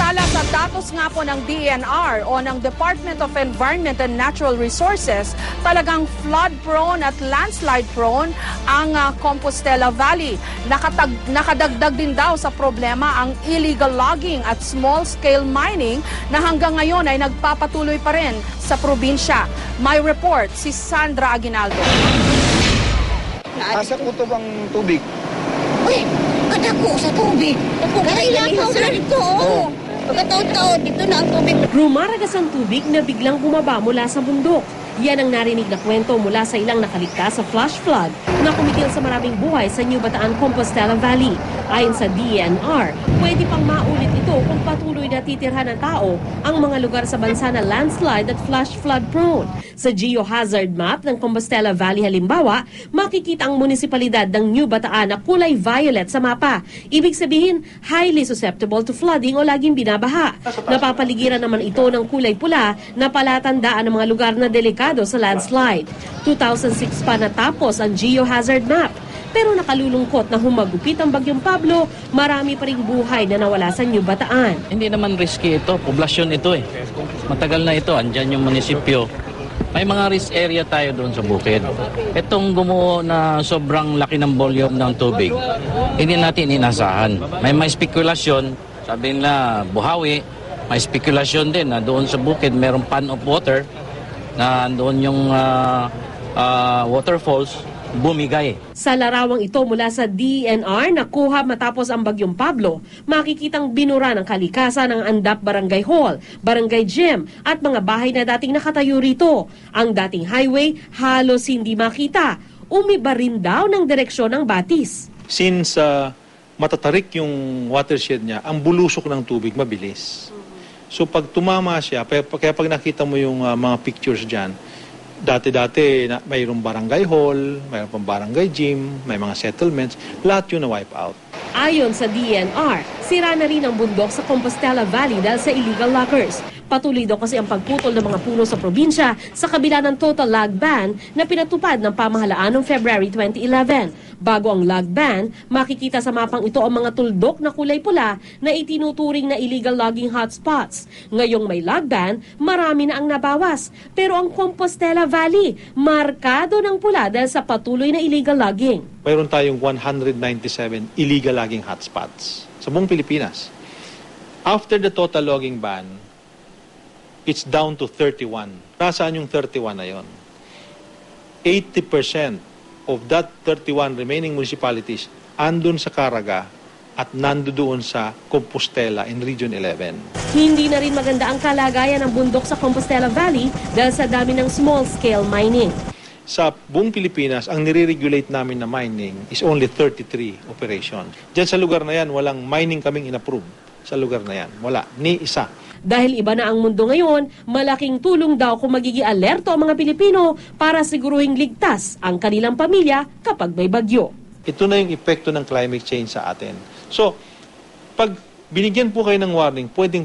Base sa datos nga po ng DENR o ng Department of Environment and Natural Resources, talagang flood-prone at landslide-prone ang Compostela Valley. Nakadagdag din daw sa problema ang illegal logging at small-scale mining na hanggang ngayon ay nagpapatuloy pa rin sa probinsya. May report si Sandra Aguinaldo. Asa po ito bang tubig? Uy, katako sa tubig. Kailangan na dito. Pagkataon-taon, dito na ang tubig. Rumaragas ang tubig na biglang bumaba mula sa bundok. Yan ang narinig na kwento mula sa ilang nakaligtas sa flash flood na kumitil sa maraming buhay sa New Bataan, Compostela Valley. Ayon sa DENR, pwede pang maulit ito kung patuloy na titirhan ng tao ang mga lugar sa bansa na landslide at flash flood prone. Sa geohazard map ng Compostela Valley halimbawa, makikita ang munisipalidad ng New Bataan na kulay violet sa mapa. Ibig sabihin, highly susceptible to flooding o laging binabaha. Napapaligiran naman ito ng kulay pula na palatandaan ng mga lugar na delikado sa landslide. 2006 pa natapos ang geohazard map. Pero nakalulungkot na humagupit ang Bagyong Pablo, marami pa ring buhay na nawala sa New Bataan. Hindi naman risky ito, poblasyon ito eh. Matagal na ito, andyan yung munisipyo. May mga risk area tayo doon sa bukid. Itong gumuho na sobrang laki ng volume ng tubig, hindi natin inasahan. May spekulasyon, sabi nila Buhawi, may spekulasyon din na doon sa bukid mayroong pan of water, na doon yung waterfalls, bumigay. Sa larawang ito mula sa DENR nakuha matapos ang Bagyong Pablo, makikitang binura ng kalikasan ng Andap Barangay Hall, Barangay Gym at mga bahay na dating nakatayo rito. Ang dating highway halos hindi makita. Umiba rin daw ng direksyon ng batis. Since matatarik yung watershed niya, ang bulusok ng tubig mabilis. So pag tumama siya, kaya pag nakita mo yung mga pictures dyan, dati-dati mayroong barangay hall, mayroong pang barangay gym, may mga settlements, lahat yun na-wipe out. Ayon sa DENR, sira na rin ang bundok sa Compostela Valley dahil sa illegal loggers. Patuloy daw kasi ang pagputol ng mga puno sa probinsya sa kabila ng total log ban na pinatupad ng pamahalaan noong February 2011. Bago ang log ban, makikita sa mapang ito ang mga tuldok na kulay pula na itinuturing na illegal logging hotspots. Ngayong may log ban, marami na ang nabawas. Pero ang Compostela Valley, markado ng pula dahil sa patuloy na illegal logging. Mayroon tayong 197 illegal logging hotspots sa buong Pilipinas. After the total logging ban, it's down to 31. Nasaan yung 31 na yon? 80% of that 31 remaining municipalities andun sa Caraga at nandoon sa Compostela in Region 11. Hindi na rin maganda ang kalagayan ng bundok sa Compostela Valley dahil sa dami ng small-scale mining. Sa buong Pilipinas, ang nire-regulate namin na mining is only 33 operation. Diyan sa lugar na yan, walang mining kaming inapprove sa lugar na yan. Wala, ni isa. Dahil iba na ang mundo ngayon, malaking tulong daw kung magiging alerto ang mga Pilipino para siguruhing ligtas ang kanilang pamilya kapag may bagyo. Ito na yung epekto ng climate change sa atin. So, pag binigyan po kayo ng warning, pwedeng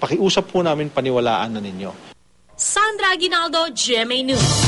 pakiusap po namin paniwalaan na ninyo. Sandra Aguinaldo, GMA News.